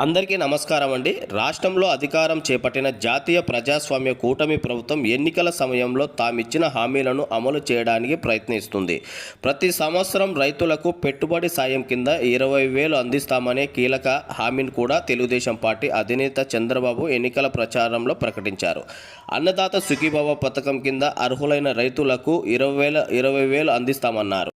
అందరికీ నమస్కారం అండి. రాష్ట్రంలో అధికారం చేపట్టిన జాతీయ ప్రజాస్వామ్య కూటమి ప్రభుత్వం ఎన్నికల సమయంలో తామిచ్చిన హామీలను అమలు చేయడానికి ప్రయత్నిస్తుంది. ప్రతి సంవత్సరం రైతులకు పెట్టుబడి సాయం కింద 20,000 అందిస్తామనే కీలక హామీని కూడా తెలుగుదేశం పార్టీ అధినేత చంద్రబాబు ఎన్నికల ప్రచారంలో ప్రకటించారు. అన్నదాత సుఖీభవ పథకం కింద అర్హులైన రైతులకు 20,000 అందిస్తామన్నారు.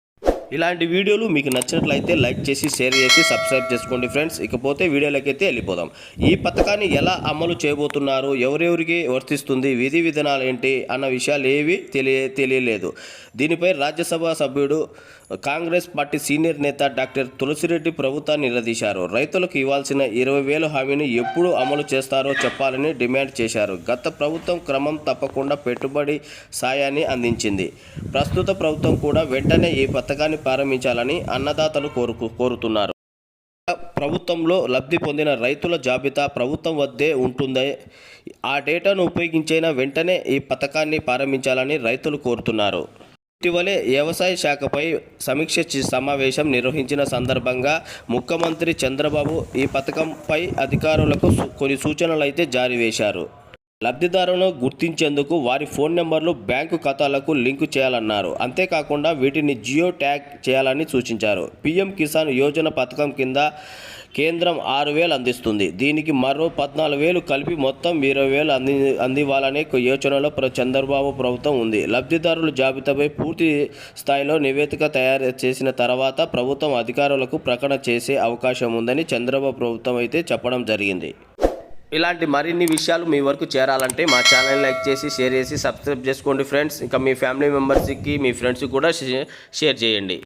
ఇలాంటి వీడియోలు మీకు నచ్చినట్లయితే లైక్ చేసి షేర్ చేసి సబ్స్క్రైబ్ చేసుకోండి ఫ్రెండ్స్. ఇకపోతే వీడియోలకైతే వెళ్ళిపోదాం. ఈ పథకాన్ని ఎలా అమలు చేయబోతున్నారు, ఎవరెవరికి వర్తిస్తుంది, విధి విధానాలు ఏంటి అన్న విషయాలు ఏవి తెలియలేదు. దీనిపై రాజ్యసభ సభ్యుడు కాంగ్రెస్ పార్టీ సీనియర్ నేత డాక్టర్ తులసిరెడ్డి ప్రభుత్వాన్ని నిలదీశారు. రైతులకు ఇవ్వాల్సిన 20,000 హామీని ఎప్పుడు అమలు చేస్తారో చెప్పాలని డిమాండ్ చేశారు. గత ప్రభుత్వం క్రమం తప్పకుండా పెట్టుబడి సాయాన్ని అందించింది. ప్రస్తుత ప్రభుత్వం కూడా వెంటనే ఈ పథకాన్ని ప్రారంభించాలని అన్నదాతలు కోరుతున్నారు. ప్రభుత్వంలో లబ్ధి పొందిన రైతుల జాబితా ప్రభుత్వం వద్దే ఉంటుంది. ఆ డేటాను ఉపయోగించైనా వెంటనే ఈ పథకాన్ని ప్రారంభించాలని రైతులు కోరుతున్నారు. ఇటీవలే వ్యవసాయ శాఖపై సమీక్ష సమావేశం నిర్వహించిన సందర్భంగా ముఖ్యమంత్రి చంద్రబాబు ఈ పథకంపై అధికారులకు కొన్ని సూచనలు అయితే జారీ చేశారు. లబ్ధిదారులను గుర్తించేందుకు వారి ఫోన్ నెంబర్లు బ్యాంకు ఖాతాలకు లింకు చేయాలన్నారు. అంతేకాకుండా వీటిని జియో ట్యాగ్ చేయాలని సూచించారు. పీఎం కిసాన్ యోజన పథకం కింద కేంద్రం 6,000 అందిస్తుంది. దీనికి మరో 14,000 కలిపి మొత్తం 20,000 అందివ్వాలనే యోచనలో చంద్రబాబు ప్రభుత్వం ఉంది. లబ్ధిదారుల జాబితాపై పూర్తి స్థాయిలో నివేదిక తయారు చేసిన తర్వాత ప్రభుత్వం అధికారులకు ప్రకటన చేసే అవకాశం ఉందని చంద్రబాబు ప్రభుత్వం అయితే చెప్పడం జరిగింది. ఇలాంటి మరిన్ని విషయాలు మీ వరకు చేరాలంటే మా ఛానల్ లైక్ చేసి షేర్ చేసి సబ్స్క్రైబ్ చేసుకోండి ఫ్రెండ్స్. ఇంకా మీ ఫ్యామిలీ మెంబర్స్కి మీ ఫ్రెండ్స్కి కూడా షేర్ చేయండి.